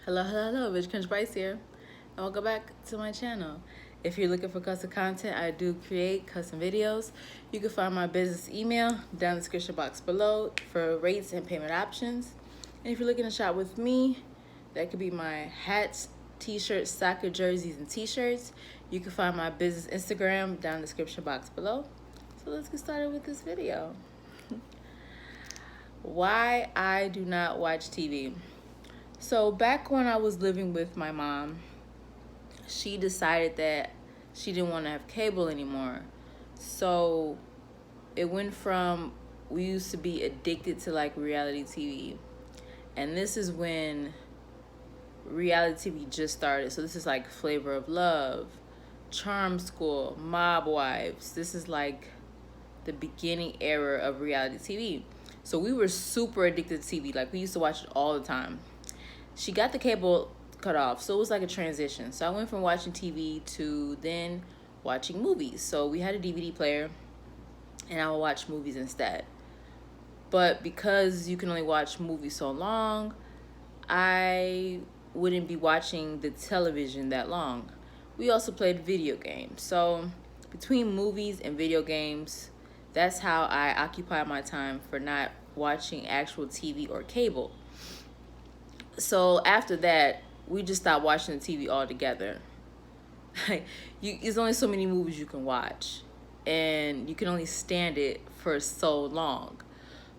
Hello, Rich Crunch Bryce here, and welcome back to my channel. If you're looking for custom content, I do create custom videos. You can find my business email down in the description box below for rates and payment options. And if you're looking to shop with me, that could be my hats, t-shirts, soccer jerseys, and t-shirts. You can find my business Instagram down in the description box below. So let's get started with this video. Why I do not watch TV. So back when I was living with my mom, she decided that she didn't want to have cable anymore. So it went from, we used to be addicted to like reality TV. And this is when reality TV just started. So this is like Flavor of Love, Charm School, Mob Wives. This is like the beginning era of reality TV. So we were super addicted to TV. Like we used to watch it all the time. She got the cable cut off, so it was like a transition. So I went from watching TV to then watching movies. So we had a DVD player, and I would watch movies instead. But because you can only watch movies so long, I wouldn't be watching the television that long. We also played video games. So between movies and video games, that's how I occupy my time for not watching actual TV or cable. So after that, we just stopped watching the TV altogether. There's only so many movies you can watch, and you can only stand it for so long.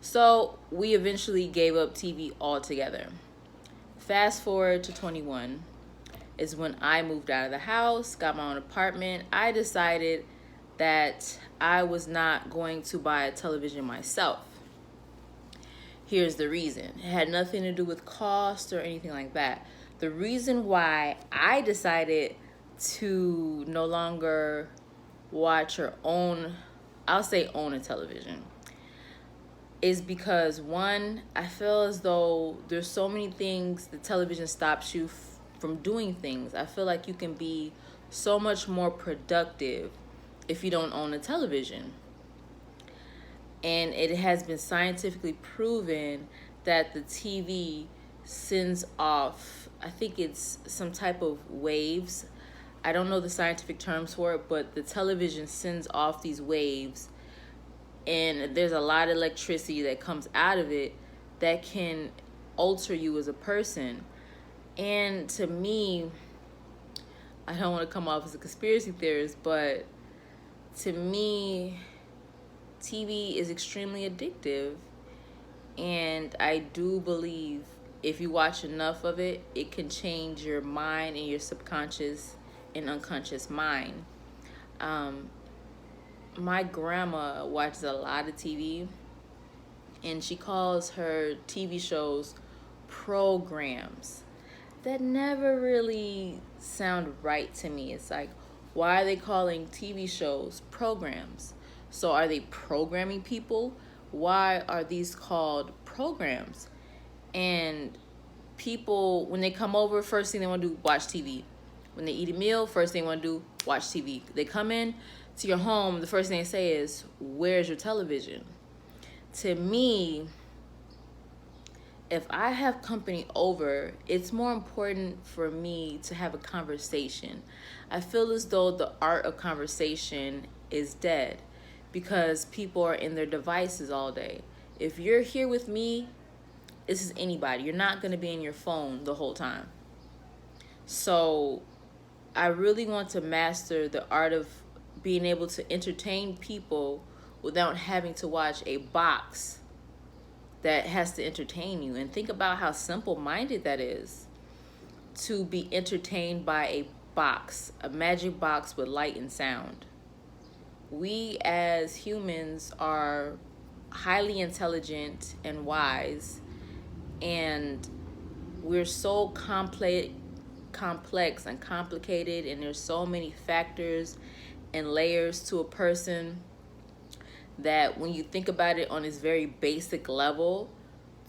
So we eventually gave up TV altogether. Fast forward to 21 is when I moved out of the house, got my own apartment. I decided that I was not going to buy a television myself. Here's the reason. It had nothing to do with cost or anything like that. The reason why I decided to no longer watch or own a television is because, one, I feel as though there's so many things the television stops you from doing things. I feel like you can be so much more productive if you don't own a television. And it has been scientifically proven that the TV sends off, I think it's some type of waves. I don't know the scientific terms for it, but the television sends off these waves, and there's a lot of electricity that comes out of it that can alter you as a person. And to me, I don't want to come off as a conspiracy theorist, but to me, TV is extremely addictive, and I do believe if you watch enough of it, it can change your mind and your subconscious and unconscious mind. My grandma watches a lot of TV, and she calls her TV shows programs. That never really sound right to me. It's like, why are they calling TV shows programs? So are they programming people? Why are these called programs? And people, when they come over, first thing they want to do, watch TV. When they eat a meal, first thing they want to do, watch TV. They come in to your home, the first thing they say is, where's your television? To me, if I have company over, it's more important for me to have a conversation. I feel as though the art of conversation is dead because people are in their devices all day. If you're here with me, this is anybody. You're not going to be in your phone the whole time. So I really want to master the art of being able to entertain people without having to watch a box that has to entertain you. And think about how simple-minded that is, to be entertained by a box, a magic box with light and sound. We as humans are highly intelligent and wise, and we're so complex and complicated, and there's so many factors and layers to a person that when you think about it on this very basic level,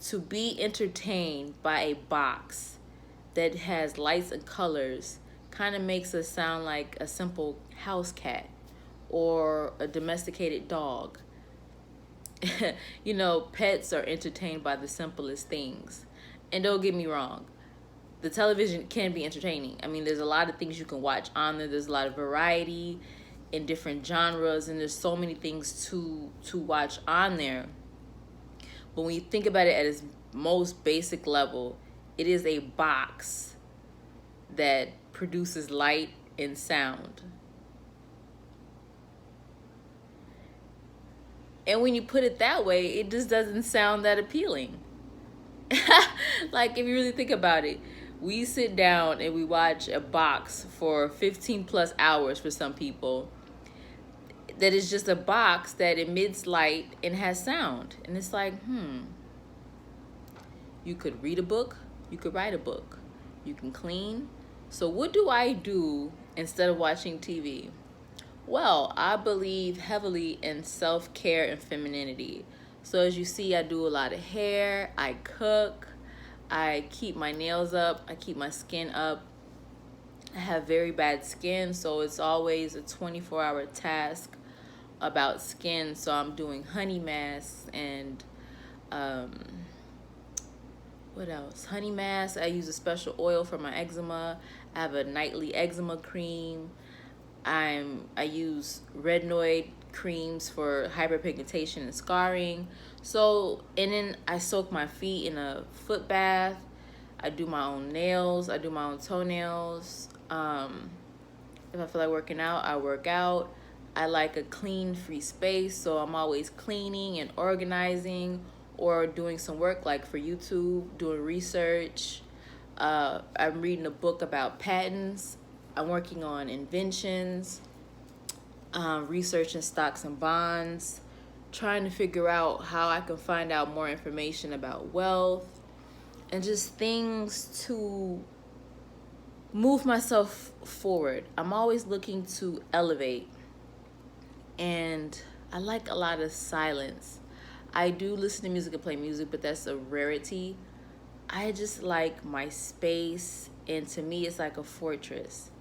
to be entertained by a box that has lights and colors kind of makes us sound like a simple house cat or a domesticated dog. You know, pets are entertained by the simplest things. And don't get me wrong, the television can be entertaining. I mean, there's a lot of things you can watch on there. There's a lot of variety in different genres, and there's so many things to watch on there. But when you think about it at its most basic level, it is a box that produces light and sound. And when you put it that way, it just doesn't sound that appealing. Like, if you really think about it, we sit down and we watch a box for 15 plus hours for some people. That is just a box that emits light and has sound. And it's like, you could read a book, you could write a book, you can clean. So what do I do instead of watching TV? Well, I believe heavily in self-care and femininity. So as you see, I do a lot of hair, I cook, I keep my nails up, I keep my skin up. I have very bad skin, so it's always a 24-hour task about skin. So I'm doing honey masks and what else? Honey masks. I use a special oil for my eczema. I have a nightly eczema cream. I use retinoid creams for hyperpigmentation and scarring. So, and then I soak my feet in a foot bath. I do my own nails. I do my own toenails. If I feel like working out, I work out. I like a clean, free space, so I'm always cleaning and organizing or doing some work, like for YouTube, doing research. I'm reading a book about patents. I'm working on inventions, researching stocks and bonds, trying to figure out how I can find out more information about wealth and just things to move myself forward. I'm always looking to elevate, and I like a lot of silence. I do listen to music and play music, but that's a rarity. I just like my space, and to me, it's like a fortress.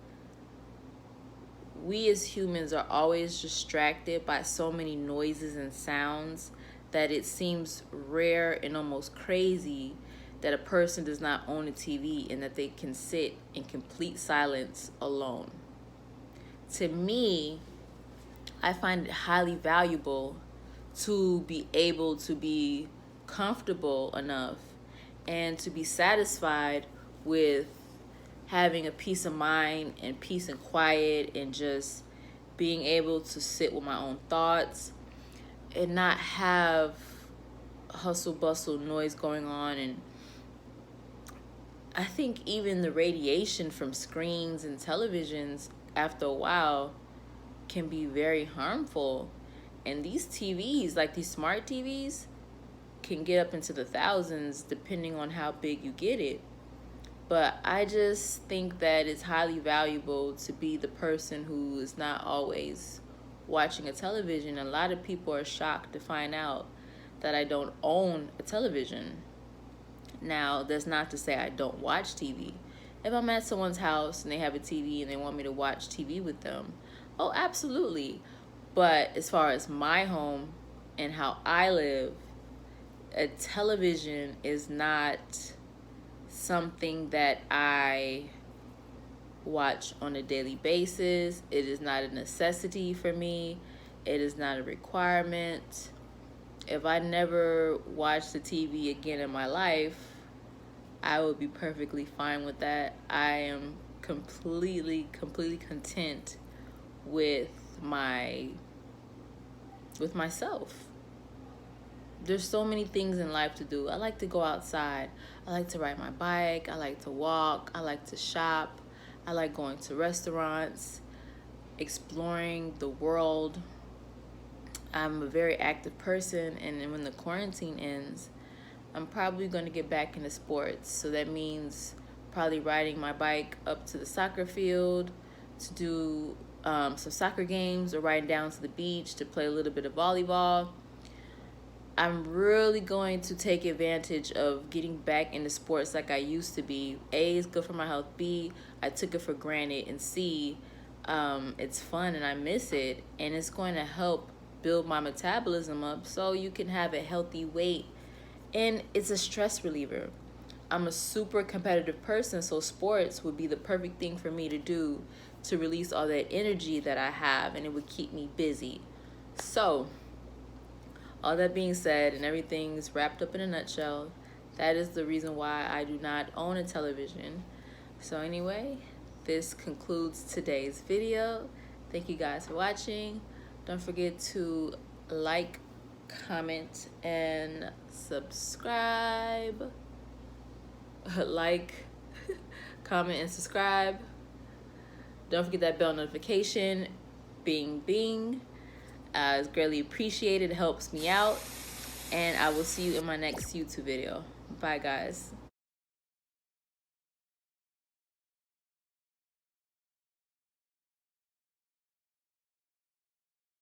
We as humans are always distracted by so many noises and sounds that it seems rare and almost crazy that a person does not own a TV and that they can sit in complete silence alone. To me, I find it highly valuable to be able to be comfortable enough and to be satisfied with having a peace of mind and peace and quiet and just being able to sit with my own thoughts and not have hustle bustle noise going on. And I think even the radiation from screens and televisions after a while can be very harmful. And these TVs, like these smart TVs, can get up into the thousands depending on how big you get it. But I just think that it's highly valuable to be the person who is not always watching a television. A lot of people are shocked to find out that I don't own a television. Now, that's not to say I don't watch TV. If I'm at someone's house and they have a TV and they want me to watch TV with them, oh, absolutely. But as far as my home and how I live, a television is not something that I watch on a daily basis. It is not a necessity for me. It is not a requirement. If I never watch the TV again in my life, I would be perfectly fine with that. I am completely content with myself. There's so many things in life to do. I like to go outside. I like to ride my bike. I like to walk. I like to shop. I like going to restaurants, exploring the world. I'm a very active person, and then when the quarantine ends, I'm probably going to get back into sports. So that means probably riding my bike up to the soccer field to do some soccer games, or riding down to the beach to play a little bit of volleyball. I'm really going to take advantage of getting back into sports like I used to be. A, it's good for my health. B, I took it for granted. And C, it's fun and I miss it. And it's going to help build my metabolism up so you can have a healthy weight. And it's a stress reliever. I'm a super competitive person, so sports would be the perfect thing for me to do to release all that energy that I have, and it would keep me busy. So, all that being said, and everything's wrapped up in a nutshell, that is the reason why I do not own a television. So anyway, this concludes today's video. Thank you guys for watching. Don't forget to like, comment, and subscribe. Like, comment, and subscribe. Don't forget that bell notification. Bing, bing. It's greatly appreciated. It helps me out. And I will see you in my next YouTube video. Bye, guys.